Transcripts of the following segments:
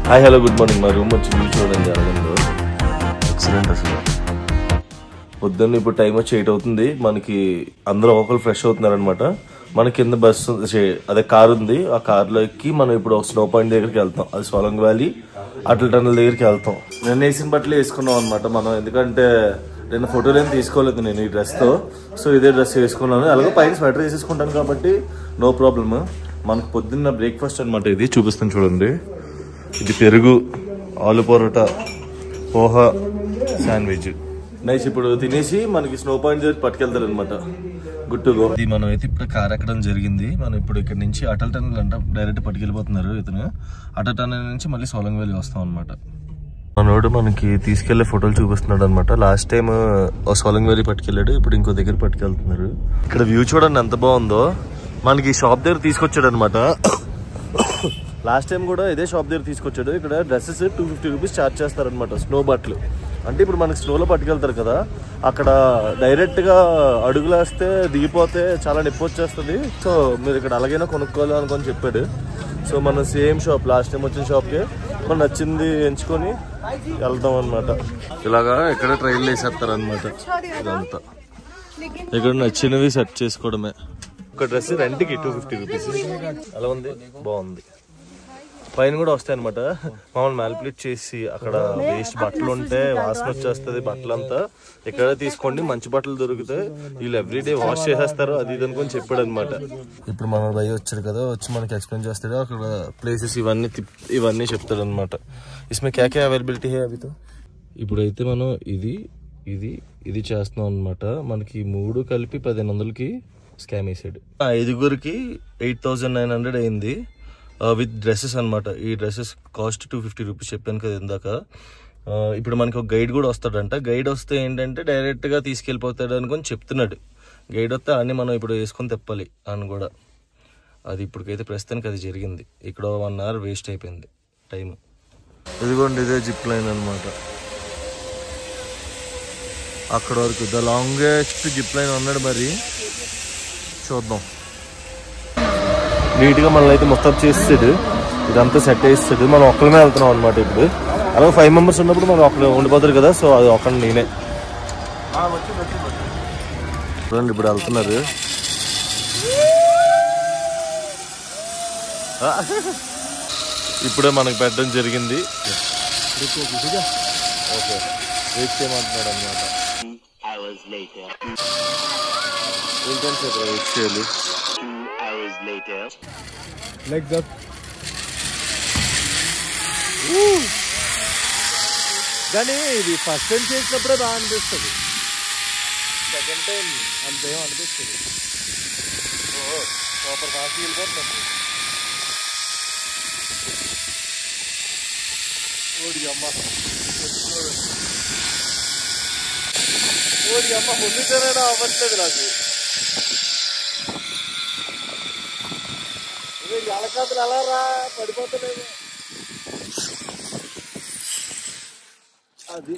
Hi hello good morning. మా room వచ్చి view చూడండి. అరగంలో ఎక్సలెంట్ అసలు. పొద్దున్న ఇప్పుడు టైం వచ్చి 8 అవుతుంది. మనకి అందరూ ఒకరు ఫ్రెష్ అవుతున్నారనమాట. మన కింద బస్సు అదే కార్ ఉంది. ఆ కార్లో ఎక్కి మనం ఇప్పుడు స్నో పాయింట్ దగ్గరికి వెళ్తాం. అది సోలంగ్ వ్యాలీ అటల్ టన్నల్ దగ్గరికి వెళ్తాం. నేను వేసిన బట్టలు వేసుకున్నాం అనమాట మనం, ఎందుకంటే నేను ఫోటోలు ఏం తీసుకోలేదు నేను ఈ డ్రెస్తో. సో ఇదే డ్రెస్ వేసుకున్నాను. అలాగే పైన స్వెటర్ వేసేసుకుంటాను కాబట్టి నో ప్రాబ్లమ్. మనకు పొద్దున్న బ్రేక్ఫాస్ట్ అనమాట. ఇది చూపిస్తాను చూడండి. ఇది పెరుగు, ఆలు పరోటా, పోహా, శాండ్విచ్. నైస్. ఇప్పుడు తినేసి మనకి స్నో పాయింట్ దగ్గర పట్టుకెళ్తారు అనమాట. Good to go. ఇది మనం అయితే ఇప్పుడు కార్ ఎక్కడం జరిగింది. మనం ఇప్పుడు ఇక్కడ నుంచి అటల్ టన్నల్ అంట డైరెక్ట్ పట్టుకెళ్ళిపోతున్నారు ఇతను. అటల్ టన్నల్ నుంచి మళ్ళీ సోలంగ్ వ్యాలీ వస్తాం అనమాట. మనోడు మనకి తీసుకెళ్లే ఫోటోలు చూపిస్తున్నాడు అనమాట. లాస్ట్ టైం సోలంగ్ వ్యాలీ పట్టుకెళ్ళాడు, ఇప్పుడు ఇంకో దగ్గర పట్టుకెళ్తున్నారు. ఇక్కడ వ్యూ చూడండి ఎంత బాగుందో. మనకి షాప్ దగ్గర తీసుకొచ్చాడు అనమాట. లాస్ట్ టైం కూడా ఇదే షాప్ దగ్గర తీసుకొచ్చాడు. ఇక్కడ డ్రెస్సెస్ 250 రూపీస్ ఛార్జ్ చేస్తారనమాట. స్నో బట్టలు అంటే ఇప్పుడు మనకి స్నోలో పట్టుకెళ్తారు కదా, అక్కడ డైరెక్ట్గా అడుగులేస్తే దిగిపోతే చాలా నొప్పి వచ్చేస్తుంది. సో మీరు ఇక్కడ అలాగైనా కొనుక్కోవాలి అనుకొని చెప్పాడు. సో మనం సేమ్ షాప్ లాస్ట్ టైం వచ్చిన షాప్కి మనం నచ్చింది ఎంచుకొని వెళ్తాం అనమాట. ఇలాగా ఇక్కడ ట్రైన్లు వేసేస్తారనమాట. ఇదంతా ఇక్కడ నచ్చినవి సెట్ చేసుకోవడమే. ఒక డ్రెస్ రెంట్కి 250 రూపీస్. అలా ఉంది, బాగుంది. పైన కూడా వస్తాయి అనమాట. మామూలు మ్యాలిపులేట్ చేసి అక్కడ వేస్ట్ బట్టలు ఉంటే వాసన వచ్చేస్తుంది బట్టలంతా. ఇక్కడ తీసుకోండి, మంచి బట్టలు దొరుకుతాయి. వీళ్ళు ఎవ్రీడే వాష్ చేసేస్తారు అది ఇది అనుకొని చెప్పాడు అనమాట. ఇప్పుడు మన భయ వచ్చాడు కదా, వచ్చి మనకి ఎక్స్ప్లెయిన్ చేస్తాడు. అక్కడ ప్లేసెస్ ఇవన్నీ చెప్తాడు అనమాట. ఇస్మే క్యా క్యా అవైలబిలిటీ హై అభితో. ఇప్పుడైతే మనం ఇది చేస్తున్నాం అనమాట. మనకి 3 కలిపి 1500కి స్కామ్ వేసాడు. 5గురికి 8900 అయింది విత్ డ్రెస్సెస్ అనమాట. ఈ డ్రెస్సెస్ కాస్ట్ 250 రూపీస్ చెప్పాను కదా ఇందాక. ఇప్పుడు మనకి ఒక గైడ్ కూడా వస్తాడంట. గైడ్ వస్తే ఏంటంటే డైరెక్ట్గా తీసుకెళ్ళిపోతాడు అనుకొని చెప్తున్నాడు. గైడ్ వస్తే అన్నీ మనం ఇప్పుడు వేసుకొని తెప్పాలి అని కూడా. అది ఇప్పటికైతే ప్రస్తుతానికి అది జరిగింది. ఇక్కడ 1 అవర్ వేస్ట్ అయిపోయింది టైం. ఇదిగోండి ఇదే జిప్ లైన్ అనమాట. అక్కడ వరకు ద లాంగెస్ట్ జిప్ లైన్ ఉన్నాడు. మరి చూద్దాం. నీట్గా మనల్ని అయితే మొత్తం చేస్తాడు, ఇదంతా సెట్ చేస్తాడు. మనం ఒక్కరిమే వెళ్తున్నాం అనమాట. ఇప్పుడు అలాగే 5 మెంబర్స్ ఉన్నప్పుడు మనం ఒక్కడే ఉండిపోతారు కదా. సో అది ఒక్కడి నేనే. చూడండి ఇప్పుడు వెళ్తున్నారు. ఇప్పుడే మనకు పెట్టడం జరిగింది. ఓకే వెయిట్ చేయమంటున్నాడు అనమాట. ఇంకొంచెం వెయిట్ చేయాలి. Legs up. కానీ ఇది ఫస్ట్ టైం చేసినప్పుడే బాగా అనిపిస్తుంది. సెకండ్ టైం అంతేం అనిపిస్తుంది. సూపర్ ఫాస్ట్ వెళ్ళిపోతుంది. ఓడి అమ్మ పొందుతారైనా అవ్వట్లేదు నాకు. ఎలకాతలు ఎలా రా పడిపోతలేదు. అది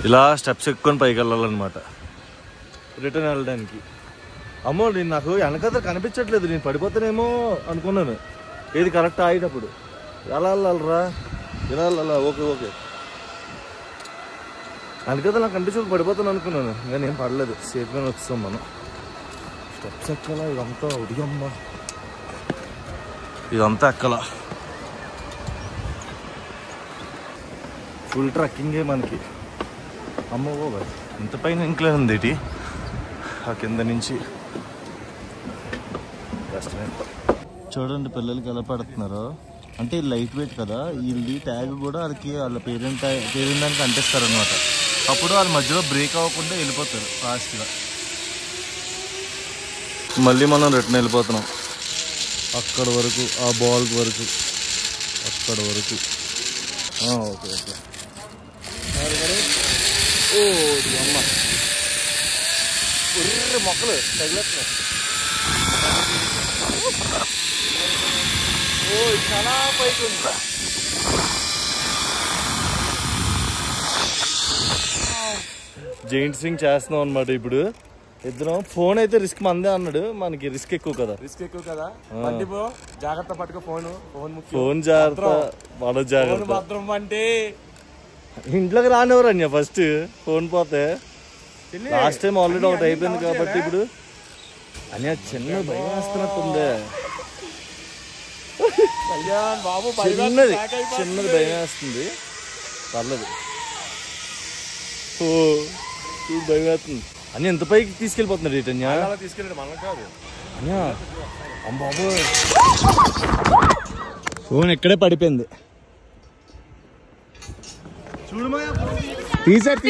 ఇలా స్టెప్స్ ఎక్కుకొని పైకి వెళ్ళాలన్నమాట రిటర్న్ వెళ్ళడానికి. అమ్మో నేను నాకు వెనకాతలు కనిపించట్లేదు. నేను పడిపోతానేమో అనుకున్నాను. ఏది కరెక్ట్ ఆగినప్పుడు ఎలా వెళ్ళాలరా, ఇలా వెళ్ళాలా. ఓకే వెనకాతలు నాకు కనిపించక పడిపోతాను అనుకున్నాను. ఇంకా నేను పడలేదు. సేఫ్గానే వచ్చాం మనం. స్టెప్స్ ఎక్కలా ఇదంతా. ఉడిగమ్మ ఇదంతా ఎక్కలా. ఫుల్ ట్రెక్కింగే మనకి. అమ్మ బాబా ఇంత పైన ఇంట్లో ఉంది ఏంటి. ఆ కింద నుంచి చూడండి పిల్లలకి ఎలా పడుతున్నారో. అంటే లైట్ వెయిట్ కదా, వీళ్ళది ట్యాగ్ కూడా వాళ్ళకి వాళ్ళ పేరెంట్ దానికి అంటిస్తారనమాట. అప్పుడు వాళ్ళ మధ్యలో బ్రేక్ అవ్వకుండా వెళ్ళిపోతారు ఫాస్ట్గా. మళ్ళీ మనం రిటర్న్ వెళ్ళిపోతున్నాం అక్కడ వరకు, ఆ బాల్ వరకు, అక్కడ వరకు. ఓకే ఓ అమ్మ మొక్కలు తగిలేస్తున్నాయి. చాలా పైకి ఉంది. జైంట్ స్వింగ్ చేస్తున్నాం అనమాట ఇప్పుడు. ఇద్దరం ఫోన్ అయితే రిస్క్ మందే అన్నాడు, మనకి రిస్క్ ఎక్కువ కదా. జాగ్రత్త పట్టుకో ఫోన్ జాగ్రత్త, మన జాగ్రత్త. అంటే ఇంట్లోకి రానివ్వరు అన్య ఫస్ట్ ఫోన్ పోతే. లాస్ట్ టైం ఆల్రెడీ ఒకటి అయిపోయింది కాబట్టి ఇప్పుడు అన్య చిన్న భయం వేస్తున్నట్టుందే. చిన్నది భయం వేస్తుంది, పర్లేదు. భయం వేస్తుంది అని ఎంత పైకి తీసుకెళ్ళిపోతున్నాడు రీటన్యా. అన్యా అమ్మాబో ఫోన్ ఎక్కడే పడిపోయింది. తీసాడు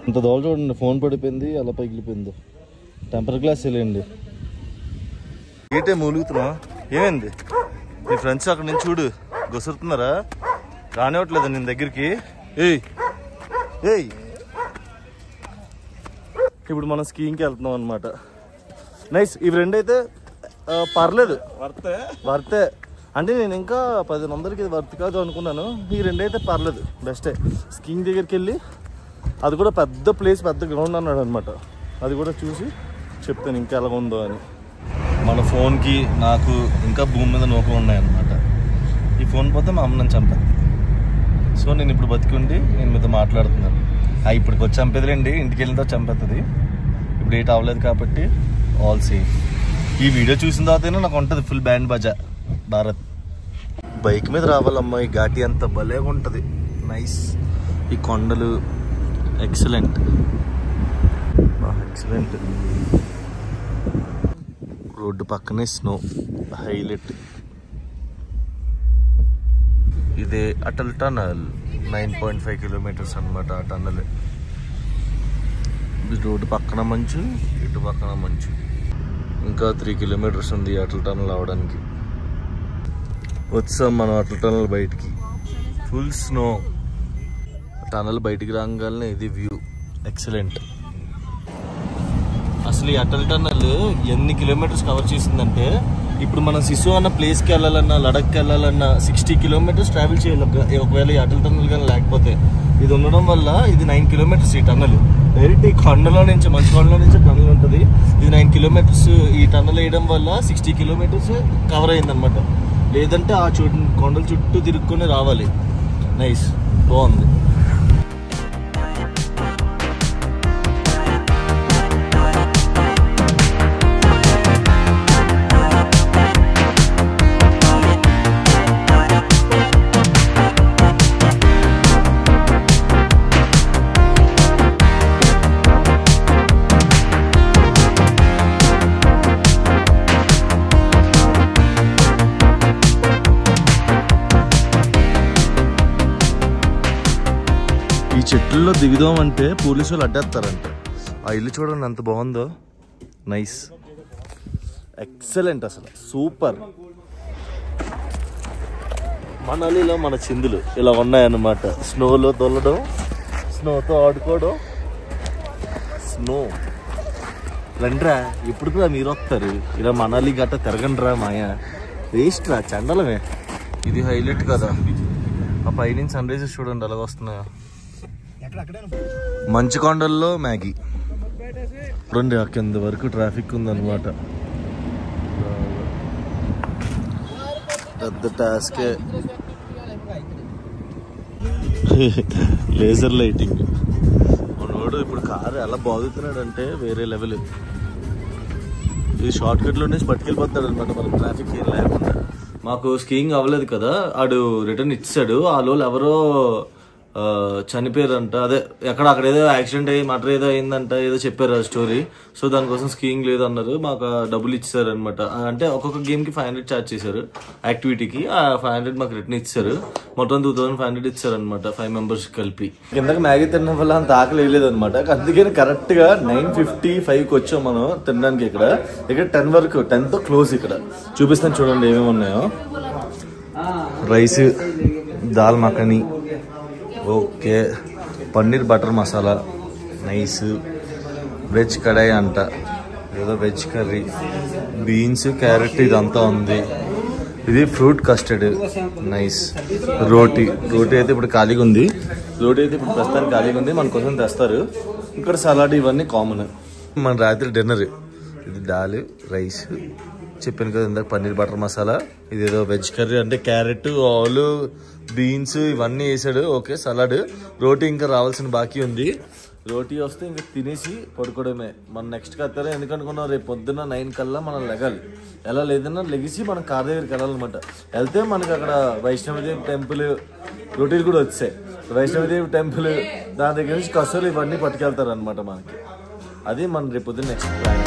అంత దోళ చూడండి, ఫోన్ పడిపోయింది అలా పగిలిపోయింది. టెంపర్ గ్లాస్ వెళ్ళండి. ఏంటే మూలుగుతున్నా, ఏమైంది? నీ ఫ్రెండ్స్ అక్కడ నుంచి చూడు గొసురుతున్నారా, రానివ్వట్లేదు నేను దగ్గరికి. ఏయ్ ఏయ్ ఇప్పుడు మనం స్కీయింగ్కి వెళ్తున్నాం అనమాట. నైస్. ఇవి రెండైతే పర్లేదు, వర్తే అంటే నేను ఇంకా 10,000 వర్త్ కాదు అనుకున్నాను. ఈ రెండైతే పర్లేదు, బెస్టే. స్కీయింగ్ దగ్గరికి వెళ్ళి అది కూడా పెద్ద ప్లేస్, పెద్ద గ్రౌండ్ అన్నాడు అనమాట. అది కూడా చూసి చెప్తాను ఇంకా ఎలా ఉందో అని. మన ఫోన్కి నాకు ఇంకా భూమి మీద నూకలు ఉన్నాయన్నమాట. ఈ ఫోన్ పోతే మా అమ్మ నన్ను చంపేది. సో నేను ఇప్పుడు బతికుండి నేను మీతో మాట్లాడుతున్నాను. ఇప్పటికి వచ్చి చంపేదిలేండి, ఇంటికి వెళ్ళిన చంపేస్తుంది. ఇప్పుడు ఏట్ అవ్వలేదు కాబట్టి ఆల్ సేఫ్. ఈ వీడియో చూసిన తర్వాతైనా నాకు ఉంటుంది ఫుల్ బ్యాండ్ బజా భారత్. బైక్ మీద రావాలమ్మా, ఈ ఘాటి అంత భలేగా ఉంటుంది. నైస్. ఈ కొండలు ఎక్సలెంట్, ఎక్సలెంట్. రోడ్డు పక్కనే స్నో, హైలైట్. ఇదే అటల్ టనల్, 9.5 కిలోమీటర్స్ అనమాట ఆ టన్నల్. రోడ్డు పక్కన మంచు, ఇటు పక్కన మంచు. ఇంకా 3 కిలోమీటర్స్ ఉంది అటల్ టనల్ అవడానికి. వచ్చాం మనం అటల్ టనల్ బయటికి. Full snow. టనల్ బయటికి రాగానే ఇది వ్యూ ఎక్సలెంట్. అసలు ఈ అటల్ టనల్ ఎన్ని కిలోమీటర్స్ కవర్ చేసిందంటే, ఇప్పుడు మనం సిసు అన్న ప్లేస్కి వెళ్ళాలన్నా, లడఖ్కి వెళ్ళాలన్నా 60 కిలోమీటర్స్ ట్రావెల్ చేయాలి ఒకవేళ ఈ అటల్ టనల్ కానీ లేకపోతే. ఇది ఉండడం వల్ల ఇది 9 కిలోమీటర్స్ ఈ టన్నల్. డైరెక్ట్ ఈ కొండలో నుంచి, మంచు కొండలో నుంచి టన్నల్ ఉంటుంది. ఇది 9 కిలోమీటర్స్. ఈ టన్నల్ వేయడం వల్ల 60 కిలోమీటర్స్ కవర్ అయిందనమాట. లేదంటే ఆ కొండల చుట్టూ తిరుక్కొని రావాలి. నైస్, బాగుంది. ఈ చెట్లలో దిగుదామంటే పోలీసు వాళ్ళు అడ్డేస్తారంట. ఆ ఇల్లు చూడండి ఎంత బాగుందో. నైస్, ఎక్సలెంట్, అసలు సూపర్. మనాలిలో మన చిందులు ఇలా ఉన్నాయన్నమాట. స్నోలో తొల్లడం, స్నోతో ఆడుకోవడం. స్నో రండిరా, ఎప్పుడు కూడా మీరు వస్తారు ఇలా మనాలి గట్ట తిరగండిరా. మాయా వేస్ట్ రా, చండలమే. ఇది హైలైట్ కదా. ఆ పైనుంచి సన్ రైజెస్ చూడండి అలాగ వస్తున్నాయా. మంచు కొండల్లో మ్యాగీ. రెండు కింద వరకు ట్రాఫిక్ ఉందన్నమాట. పెద్ద టాస్కే. Laser lighting. మనోడు ఇప్పుడు కారు ఎలా బాగుతున్నాడు అంటే వేరే లెవెల్. ఇది షార్ట్ కట్ లోనే పట్టుకెళ్ళిపోతాడు అనమాట, మనకు ట్రాఫిక్ ఏం లేకుండా. మాకు స్కీయింగ్ అవ్వలేదు కదా, ఆడు రిటర్న్ ఇచ్చాడు. ఆ లోలు ఎవరో చనిపోయారంట. అదే అక్కడ ఏదో యాక్సిడెంట్ అయ్యి మటర్ ఏదో అయిందంట, ఏదో చెప్పారు ఆ స్టోరీ. సో దానికోసం స్కీయింగ్ లేదు అన్నారు. మాకు డబ్బులు ఇచ్చారు అనమాట. అంటే ఒక్కొక్క గేమ్ కి 500 ఛార్జ్ చేశారు యాక్టివిటీకి. ఆ 500 మాకు రిటర్న్ ఇచ్చారు. మొత్తం 2500 ఇచ్చారు అనమాట 5 మెంబర్స్ కలిపి. కిందకి మ్యాగీ తినడం వల్ల అంత ఆకలి వేయలేదు అనమాట. అందుకని కరెక్ట్ గా 9:55కి వచ్చాం మనం తినడానికి. ఇక్కడ 10 వరకు, 10తో క్లోజ్. ఇక్కడ చూపిస్తాను చూడండి ఏమేమి ఉన్నాయో. Rice, dal makhani, okay, paneer butter masala, nice. Veg kadai అంట, ఏదో వెజ్ కర్రీ, బీన్స్, క్యారెట్ ఇదంతా ఉంది. ఇది ఫ్రూట్ కస్టర్డ్, నైస్. రోటీ అయితే ఇప్పుడు ఖాళీగా ఉంది. ప్రస్తుతానికి ఖాళీగా ఉంది, మన కోసం తెస్తారు. ఇక్కడ సలాడ్ ఇవన్నీ కామన్. మన రాత్రి డిన్నర్ ఇది దాల్, రైస్, చెప్పాను కదా ఇందాక పన్నీర్ బటర్ మసాలా. ఇదేదో వెజ్ కర్రీ, అంటే క్యారెట్, ఆలు, బీన్స్ ఇవన్నీ వేసాడు. Okay, salad. రోటీ ఇంకా రావాల్సిన బాకీ ఉంది. రోటీ వస్తే ఇంకా తినేసి పడుకోవడమే. మనం నెక్స్ట్ కత్తారా, ఎందుకనుకున్నాం రేపు పొద్దున్న 9 కల్లా మనం లెగాలి. ఎలా లేదన్నా లెగిసి మనం కార్ దగ్గరికి వెళ్ళాలన్నమాట. వెళ్తే మనకి అక్కడ వైష్ణవదేవి టెంపుల్, రోటీలు కూడా వచ్చాయి. వైష్ణవదేవి టెంపుల్, దాని దగ్గర నుంచి కసూలు ఇవన్నీ పట్టుకెళ్తారు అనమాట మనకి. అది మన రేపు పొద్దున్న నెక్స్ట్ ప్లాన్.